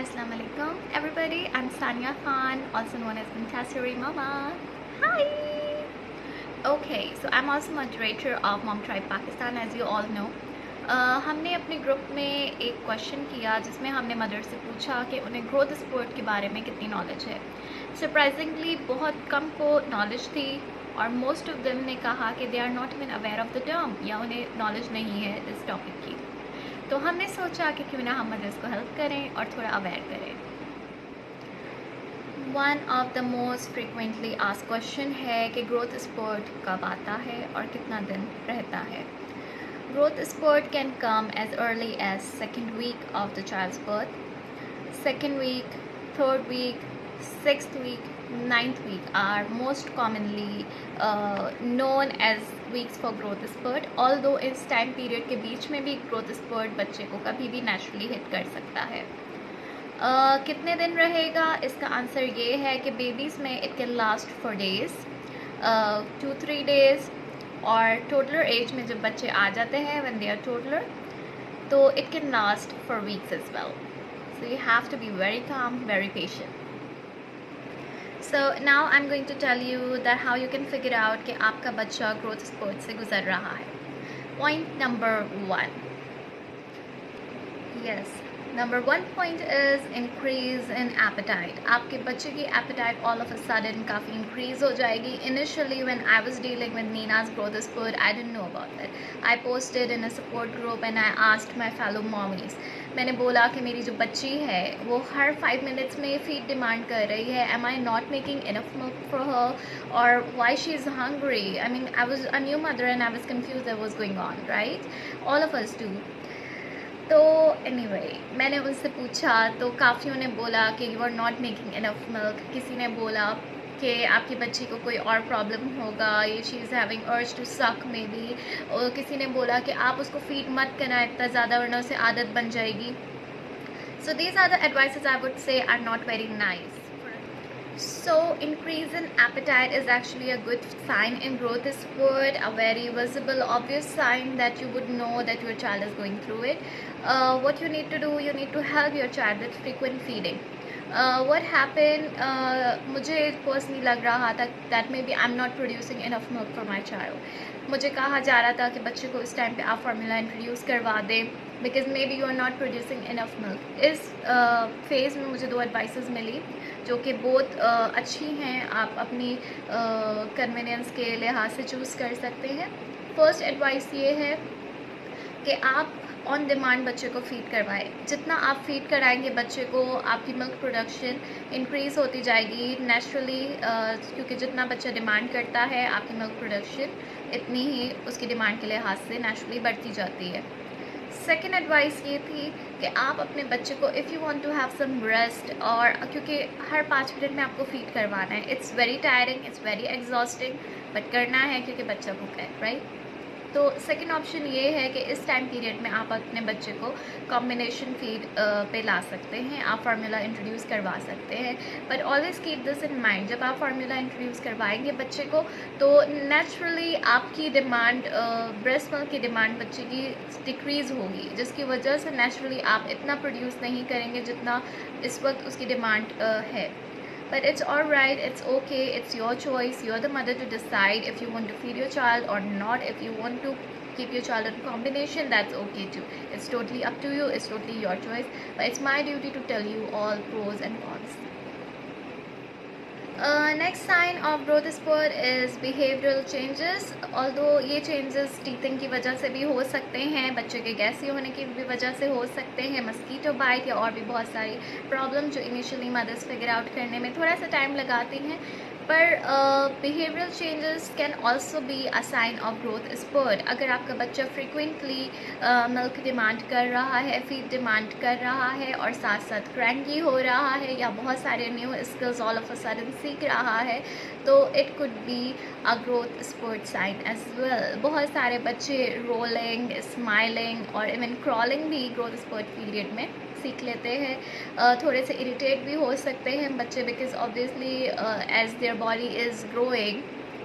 Assalamu alaikum everybody. I'm Sania Khan, also known as Montessori Mama. Hi! Okay, so I'm also moderator of Mom Tribe Pakistan, as you all know. हमने अपने group में एक question किया जिसमें हमने mother से पूछा कि उन्हें ग्रोथ स्पोर्ट के बारे में कितनी नॉलेज है। सरप्राइजिंगली बहुत कम को नॉलेज थी और मोस्ट ऑफ देम ने कहा कि they are not even aware of the term, या उन्हें नॉलेज नहीं है इस टॉपिक की। तो हमने सोचा कि क्यों ना हम मदर्स को हेल्प करें और थोड़ा अवेयर करें। One of the most frequently asked question है कि ग्रोथ स्पोर्ट कब आता है और कितना दिन रहता है। Growth spurt can come as early as second week of the child's birth, second week, third week, sixth week, ninth week are most commonly known as weeks for growth spurt. Although इस time period के बीच में भी growth spurt बच्चे को कभी भी naturally hit कर सकता है। कितने दिन रहेगा, इसका आंसर ये है कि बेबीज़ में it can last for days, 2-3 days, और टोडलर एज में जब बच्चे आ जाते हैं व्हेन दे आर टोडलर, तो it can last for weeks as well. So you have to be very calm, very patient. So now I'm going to tell you that how you can figure out कि आपका बच्चा growth spurt से गुजर रहा है. Point number 1. Yes, number 1 point is increase in appetite. आपके बच्चे की appetite all of a sudden काफ़ी increase हो जाएगी. Initially when I was dealing with Nina's growth spurt, I didn't know about it. I posted in a support group and I asked my fellow mommies. मैंने बोला कि मेरी जो बच्ची है वो हर 5 minutes में फीड डिमांड कर रही है. Am I not making enough milk for her, or why she is hungry? I mean, I was a new mother and I was confused what was going on, right? All of us do. तो anyway, मैंने उनसे पूछा तो काफ़ियों ने बोला कि you are not making enough milk. किसी ने बोला कि आपकी बच्ची को कोई और प्रॉब्लम होगा, ये she is having urge to suck may be. और किसी ने बोला कि आप उसको फीड मत करना इतना ज़्यादा वरना उसे आदत बन जाएगी. So these are the advices I would say are not very nice. So increase in appetite is actually a good sign in growth spurt, a very visible obvious sign that you would know that your child is going through it. What you need to do, you need to help your child with frequent feeding. What happened, मुझे personally लग रहा था that maybe I'm not producing enough milk for my child. मुझे कहा जा रहा था कि बच्चे को इस टाइम पे आप फार्मूला इंट्रोड्यूस करवा दें because maybe you are not producing enough milk. इस फेज़ में मुझे 2 एडवाइसेस मिली जो कि बहुत अच्छी हैं. आप अपनी कन्वीनियंस के लिहाज से चूज़ कर सकते हैं. फर्स्ट एडवाइस ये है कि आप ऑन डिमांड बच्चे को फ़ीड करवाएं. जितना आप फ़ीड कराएंगे बच्चे को, आपकी मिल्क प्रोडक्शन इंक्रीज़ होती जाएगी नेचुरली, क्योंकि जितना बच्चा डिमांड करता है आपकी मिल्क प्रोडक्शन इतनी ही उसकी डिमांड के लिहाज से नेचुरली बढ़ती जाती है. सेकेंड एडवाइस ये थी कि आप अपने बच्चे को if you want to have some rest, और क्योंकि हर 5 मिनट में आपको फ़ीड करवाना है, it's very tiring, it's very exhausting, but करना है क्योंकि बच्चा भूखा है, राइट. तो सेकेंड ऑप्शन ये है कि इस टाइम पीरियड में आप अपने बच्चे को कॉम्बिनेशन फीड पे ला सकते हैं. आप फार्मूला इंट्रोड्यूस करवा सकते हैं, but always keep this in mind. जब आप फार्मूला इंट्रोड्यूस करवाएंगे बच्चे को तो नेचुरली आपकी डिमांड, ब्रेस्ट मिल्क की डिमांड बच्चे की डिक्रीज़ होगी, जिसकी वजह से नेचुरली आप इतना प्रोड्यूस नहीं करेंगे जितना इस वक्त उसकी डिमांड है. But it's alright, it's okay, it's your choice. You're the mother to decide if you want to feed your child or not. If you want to keep your child in combination, that's okay too. It's totally up to you, it's totally your choice. But it's my duty to tell you all pros and cons. Next sign of growth spurt is behavioral changes. Although ये changes teething की वजह से भी हो सकते हैं, बच्चे के गैसी होने की भी वजह से हो सकते हैं, मस्कीटो बाइट या और भी बहुत सारी प्रॉब्लम जो इनिशियली मदर्स फिगर आउट करने में थोड़ा सा टाइम लगाती हैं. पर behavioral changes can also be a sign of growth spurt. अगर आपका बच्चा frequently मिल्क डिमांड कर रहा है, फीड डिमांड कर रहा है और साथ साथ क्रैंकी हो रहा है या बहुत सारे new skills all of a sudden सीख रहा है, तो it could be a growth spurt sign as well. बहुत सारे बच्चे रोलिंग, स्माइलिंग और इवन क्रॉलिंग भी ग्रोथ स्पर्ट पीरियड में सीख लेते हैं. थोड़े से इरिटेट भी हो सकते हैं बच्चे because obviously as their body is growing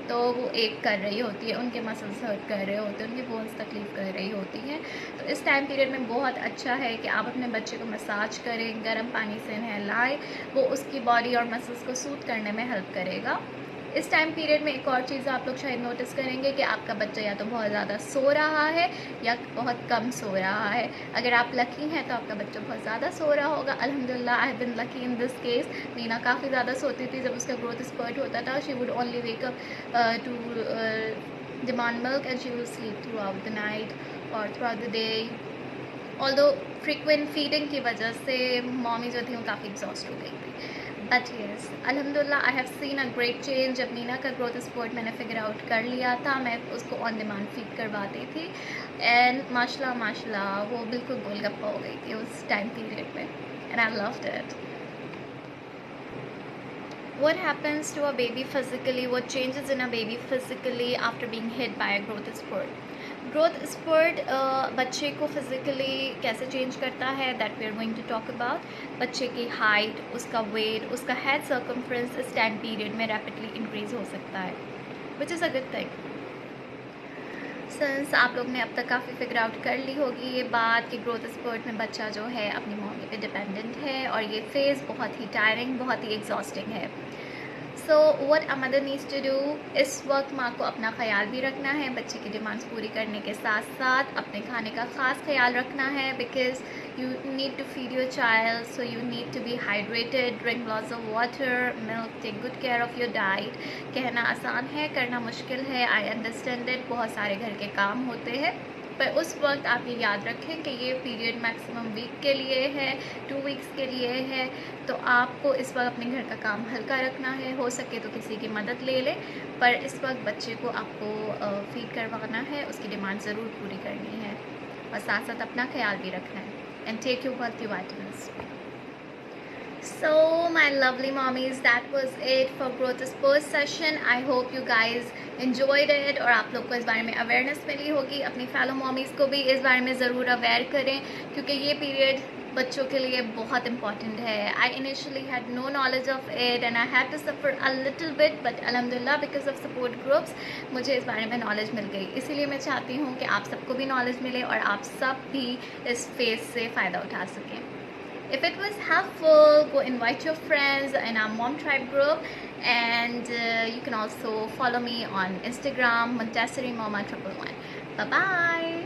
तो वो एक कर रही होती है, उनके मसल्स हर्ट कर रहे होते हैं, उनकी बोन्स तकलीफ़ कर रही होती हैं। तो इस टाइम पीरियड में बहुत अच्छा है कि आप अपने बच्चे को मसाज करें, गर्म पानी से नहलाएं, वो उसकी बॉडी और मसल्स को सूट करने में हेल्प करेगा। इस टाइम पीरियड में एक और चीज़ आप लोग शायद नोटिस करेंगे कि आपका बच्चा या तो बहुत ज़्यादा सो रहा है या बहुत कम सो रहा है। अगर आप लकी हैं तो आपका बच्चा बहुत ज़्यादा सो रहा होगा। अल्हम्दुलिल्लाह, I have been lucky in this case. Meena काफ़ी ज़्यादा सोती थी जब उसका ग्रोथ स्पर्ट होता था। She would only wake up to demand milk and she will sleep throughout the night और throughout the day. Although frequent feeding की वजह से मॉमी जो थी वो काफ़ी एग्जॉस्ट हो गई थी। बट येस, अल्हम्दुलिल्लाह, I have seen a great change. जब मीना का ग्रोथ स्पोर्ट मैंने फिगर आउट कर लिया था, मैं उसको ऑन डिमांड फीड करवाती थी एंड माशाल्लाह माशाल्लाह वो बिल्कुल गोलगप्पा हो गई थी उस टाइम पीरियड में and I loved it. What happens to a baby physically? What changes in a baby physically after being hit by a growth spurt? Growth spurt बच्चे को फिज़िकली कैसे चेंज करता है, that we are going to talk about. बच्चे की height, उसका weight, उसका head circumference इस टाइम पीरियड में रैपिडली इंक्रीज़ हो सकता है, which is a good thing. Since आप लोग ने अब तक काफ़ी फिगर आउट कर ली होगी ये बात कि ग्रोथ स्पर्ट में बच्चा जो है अपनी मम्मी पे डिपेंडेंट है और ये फेज़ बहुत ही टायरिंग, बहुत ही एग्जॉस्टिंग है। So what a mother needs to do, इस वक्त माँ को अपना ख्याल भी रखना है, बच्चे की डिमांड्स पूरी करने के साथ साथ अपने खाने का ख़ास ख्याल रखना है, because you need to feed your child, so you need to be hydrated, drink lots of water, milk, take good care of your diet. कहना आसान है, करना मुश्किल है, आई अंडरस्टैंड इट, बहुत सारे घर के काम होते हैं, पर उस वक्त आप ये याद रखें कि ये पीरियड मैक्सिमम वीक के लिए है, 2 वीक्स के लिए है। तो आपको इस वक्त अपने घर का काम हल्का रखना है, हो सके तो किसी की मदद ले लें, पर इस वक्त बच्चे को आपको फीड करवाना है, उसकी डिमांड ज़रूर पूरी करनी है और साथ साथ अपना ख्याल भी रखना है and take your multivitamins. So my lovely mommies, that was it for growth spurt session. I hope you guys enjoyed it और आप लोग को इस बारे में अवेयरनेस मिली होगी। अपनी फेलो मॉमीज़ को भी इस बारे में ज़रूर अवेयर करें, क्योंकि ये पीरियड बच्चों के लिए बहुत इंपॉर्टेंट है। I initially had no knowledge of it and I had to suffer a little bit, but अल्हम्दुलिल्लाह बिकॉज ऑफ सपोर्ट ग्रुप्स मुझे इस बारे में नॉलेज मिल गई। इसीलिए मैं चाहती हूँ कि आप सबको भी नॉलेज मिले और आप सब भी इस फेज़ से फ़ायदा उठा सकें। If it was helpful, go invite your friends in our Mom Tribe group, and you can also follow me on Instagram, Montessori Mama 111. Bye bye.